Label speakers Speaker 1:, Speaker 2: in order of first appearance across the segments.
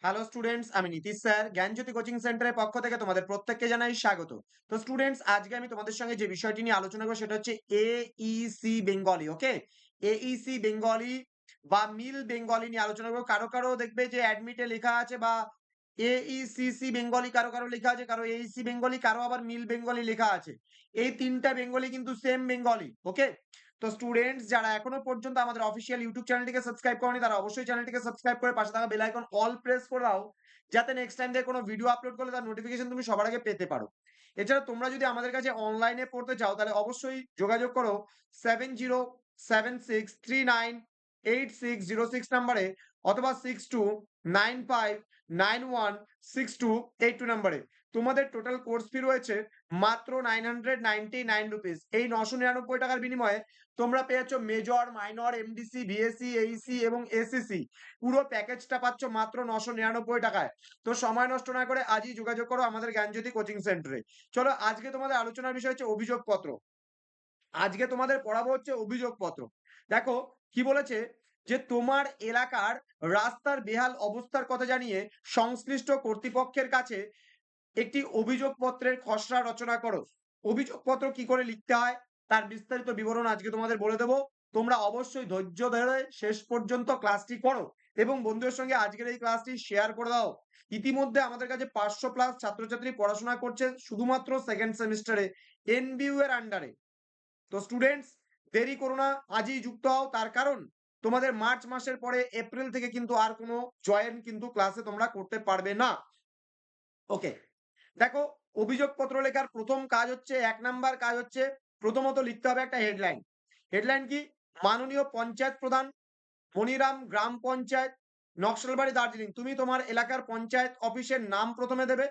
Speaker 1: Hello students, আমি Nitish sir জ্ঞানজ্যোতি coaching সেন্টারের পক্ষ থেকে তোমাদের প্রত্যেককে জানাই স্বাগত। তো স্টুডেন্টস, আজকে আমি তোমাদের সঙ্গে যে বিষয়টি নিয়ে আলোচনা করবো সেটা হচ্ছে এইসি বেঙ্গলি। ওকে, এইসি বেঙ্গলি বা মিল বেঙ্গলি নিয়ে আলোচনা করবো। কারো কারো দেখবে যে অ্যাডমিটে লেখা আছে বা এইসিসি বেঙ্গলি, কারো কারো লেখা আছে, কারো এইসি বেঙ্গলি, কারো আবার মিল বেঙ্গলি লেখা আছে। এই তিনটা বেঙ্গলি কিন্তু সেম বেঙ্গলি। ওকে, তো স্টুডেন্টস যারা এখনো পর্যন্ত আমাদের অফিসিয়াল ইউটিউব চ্যানেলটিকে সাবস্ক্রাইব করেনি তারা অবশ্যই চ্যানেলটিকে সাবস্ক্রাইব করে পাশে থাকা বেল আইকন অল প্রেস করে দাও, যাতে নেক্সট টাইম দিয়ে কোনো ভিডিও আপলোড করলে তার নোটিফিকেশন তুমি সবার আগে পেতে পারো। এছাড়া তোমরা যদি আমাদের কাছে অনলাইনে পড়তে চাও তাহলে অবশ্যই যোগাযোগ করো 7076398606 নাম্বারে, অথবা 6295916282 নাম্বারে। তোমাদের টোটাল কোর্স ফি রয়েছে মাত্র 999 রুপিস। এই 999 টাকার বিনিময়ে তোমরা পেয়েছ major, minor, MDC, BSc, Aisi এবং এসএসসি। পুরো প্যাকেজটা পাচ্ছ মাত্র 999 টাকায়। তো সময় নষ্ট না করে আজই যোগাযোগ করো আমাদের জ্ঞানজ্যোতি কোচিং সেন্টারে। চলো, আজকে তোমাদের আলোচনার বিষয় হচ্ছে অভিযোগপত্র। আজকে তোমাদের পড়াবো হচ্ছে অভিযোগপত্র। দেখো কি বলেছে, যে তোমার এলাকার রাস্তার বেহাল অবস্থার কথা জানিয়ে সংশ্লিষ্ট কর্তৃপক্ষের কাছে একটি অভিযোগপত্রের খসড়া রচনা করো। অভিযোগপত্র কি করে লিখতে হয় তার বিস্তারিত বিবরণ আজকে তোমাদের বলে দেবো। তোমরা অবশ্যই ধৈর্য ধরে শেষ পর্যন্ত ক্লাসটি করো এবং বন্ধুদের সঙ্গে আজকের এই ক্লাসটি শেয়ার করে দাও। ইতিমধ্যে আমাদের কাছে 500+ ছাত্রছাত্রী পড়াশোনা করছে শুধুমাত্র সেকেন্ড সেমিস্টারে এনবিইউ এর আন্ডারে। তো স্টুডেন্টস, দেরি করো না, আজই যুক্ত হও। তার কারণ তোমাদের মার্চ মাসের পরে এপ্রিল থেকে কিন্তু আর কোনো জয়েন কিন্তু ক্লাসে তোমরা করতে পারবে না। ওকে, দেখো, অভিযোগপত্র লেখার প্রথম কাজ হচ্ছে, 1 নাম্বার কাজ হচ্ছে, প্রথমত লিখতে হবে একটা হেডলাইন। হেডলাইন কি? মাননীয় পঞ্চায়েত প্রধান, মনিরাম গ্রাম পঞ্চায়েত, নকশালবাড়ি, দার্জিলিং। তুমি তোমার এলাকার পঞ্চায়েত অফিসের নাম প্রথমে দেবে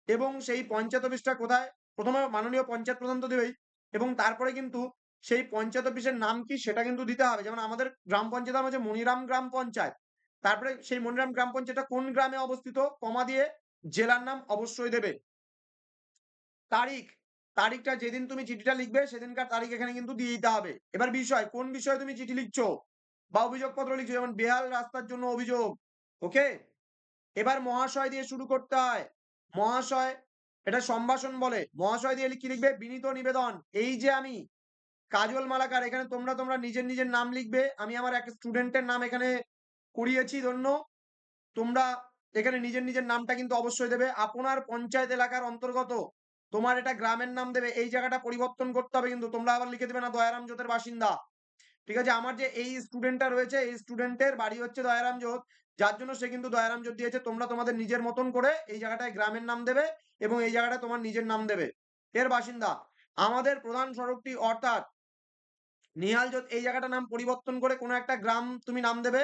Speaker 1: এবং সেই পঞ্চায়েত অফিসটা কোথায়, প্রথমে মাননীয় পঞ্চায়েত প্রধান তো দেবেই, এবং তারপরে কিন্তু সেই পঞ্চায়েত অফিসের নাম কি সেটা কিন্তু দিতে হবে। যেমন আমাদের গ্রাম পঞ্চায়েত নাম হচ্ছে মনিরাম গ্রাম পঞ্চায়েত, তারপরে সেই মনিরাম গ্রাম পঞ্চায়েতটা কোন গ্রামে অবস্থিত, কমা দিয়ে জেলার নাম অবশ্যই দেবে। তারিখ, তারিখটা যেদিন তুমি চিঠিটা লিখবে সেদিনকার তারিখ এখানে কিন্তু দিয়ে দিতে হবে। এবার বিষয়, কোন বিষয়ে তুমি চিঠি লিখছো বা অভিযোগপত্র লিখছো, যেমন বেহাল রাস্তার জন্য অভিযোগ। ওকে, এবার মহাশয় দিয়ে শুরু করতে হয়। মহাশয়, এটা সম্ভাষণ বলে। মহাশয় দিয়ে কি লিখবে? বিনীত নিবেদন, এই যে আমি কাজল মালাকার, এখানে তোমরা তোমরা নিজের নিজের নাম লিখবে। আমি আমার এক স্টুডেন্টের নাম এখানে করিয়েছি ধন্য, তোমরা এখানে নিজের নিজের নামটা কিন্তু অবশ্যই দেবে। আপনার পঞ্চায়েত এলাকার অন্তর্গত, তোমার এটা গ্রামের নাম দেবে। এই জায়গাটা পরিবর্তন করতে হবে, কিন্তু তোমরা আবার লিখে দেবে না দয়ারাম জোতের বাসিন্দা। ঠিক আছে, আমার যে এই স্টুডেন্টটা রয়েছে এই স্টুডেন্টের বাড়ি হচ্ছে দয়ারাম জোত, যার জন্য সে কিন্তু দয়ারাম জোত দিয়েছে। তোমরা তোমাদের নিজের মতন করে এই জায়গাটায় গ্রামের নাম দেবে এবং এই জায়গাটা তোমার নিজের নাম দেবে। এর বাসিন্দা, আমাদের প্রধান সড়কটি অর্থাৎ নিহালজোত, এই জায়গাটার নাম পরিবর্তন করে কোনো একটা গ্রাম তুমি নাম দেবে।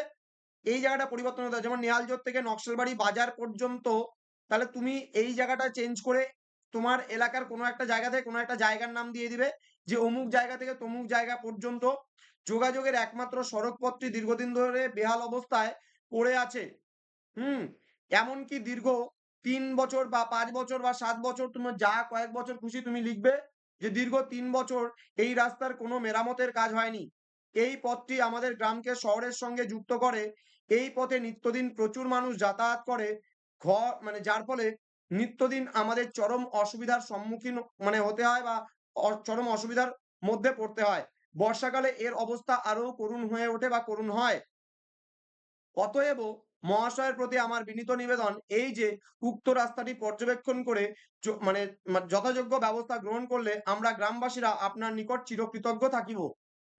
Speaker 1: এই জায়গাটা পরিবর্তন হতে হয়, যেমন নিহালজোত থেকে নকশালবাড়ি বাজার পর্যন্ত, তাহলে তুমি এই জায়গাটা চেঞ্জ করে তোমার এলাকার কোনো একটা জায়গা থেকে কোনো একটা জায়গার নাম দিয়ে দিবে, যে অমুক জায়গা থেকে তমুক জায়গা পর্যন্ত যোগাযোগের একমাত্র সড়কপথটি দীর্ঘদিন ধরে বেহাল অবস্থায় পড়ে আছে। হুম, এমনকি দীর্ঘ 3 বছর বা 5 বছর বা 7 বছর, তোমার যা কয়েক বছর খুশি তুমি লিখবে, যে দীর্ঘ 3 বছর এই রাস্তার কোনো মেরামতের কাজ হয়নি। এই পথটি আমাদের গ্রামকে শহরের সঙ্গে যুক্ত করে। এই পথে নিত্যদিন প্রচুর মানুষ যাতায়াত করে, মানে যার ফলে নিত্যদিন আমাদের চরম অসুবিধার সম্মুখীন মানে হতে হয় বা চরম অসুবিধার মধ্যে পড়তে হয়। বর্ষাকালে এর অবস্থা আরো করুণ হয়ে ওঠে বা করুণ হয়। অতএব মহাশয়ের প্রতি আমার বিনীত নিবেদন, এই যে উক্ত রাস্তাটি পর্যবেক্ষণ করে মানে যথাযোগ্য ব্যবস্থা গ্রহণ করলে আমরা গ্রামবাসীরা আপনার নিকট চিরকৃতজ্ঞ থাকিব।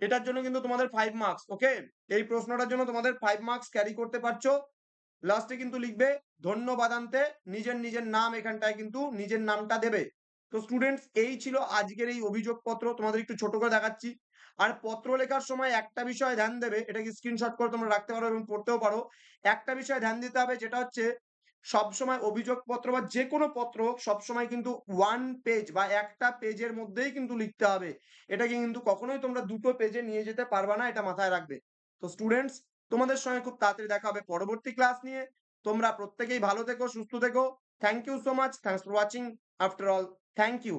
Speaker 1: এটার জন্য কিন্তু তোমাদের 5 মার্কস। ওকে, এই প্রশ্নটার জন্য তোমাদের 5 মার্কস ক্যারি করতে পারছো। লাস্টে কিন্তু লিখবে ধন্যবাদান্তে নিজের নিজের নাম, এখানটায় কিন্তু নিজের নামটা দেবে। তো স্টুডেন্টস, এই ছিল আজকের এই অভিযোগপত্র। তোমাদের একটু ছোট করে দেখাচ্ছি। আর পত্র লেখার সময় একটা বিষয় ধ্যান দেবে, এটাকে স্ক্রিনশট করে তোমরা রাখতে পারো এবং পড়তেও পারো। একটা বিষয় ধ্যান দিতে হবে, যেটা হচ্ছে সবসময় অভিযোগপত্র বা যে কোনো পত্র সবসময় কিন্তু 1 পেজ বা একটা পেজের মধ্যেই কিন্তু লিখতে হবে। এটাকে কিন্তু কখনোই তোমরা 2টো পেজে নিয়ে যেতে পারবা না, এটা মাথায় রাখবে। তো স্টুডেন্টস, তোমাদের সঙ্গে খুব তাড়াতাড়ি দেখা হবে পরবর্তী ক্লাস নিয়ে। তোমরা প্রত্যেকেই ভালো থেকো, সুস্থ থেকো। Thank you so much, thanks for watching. After all, thank you.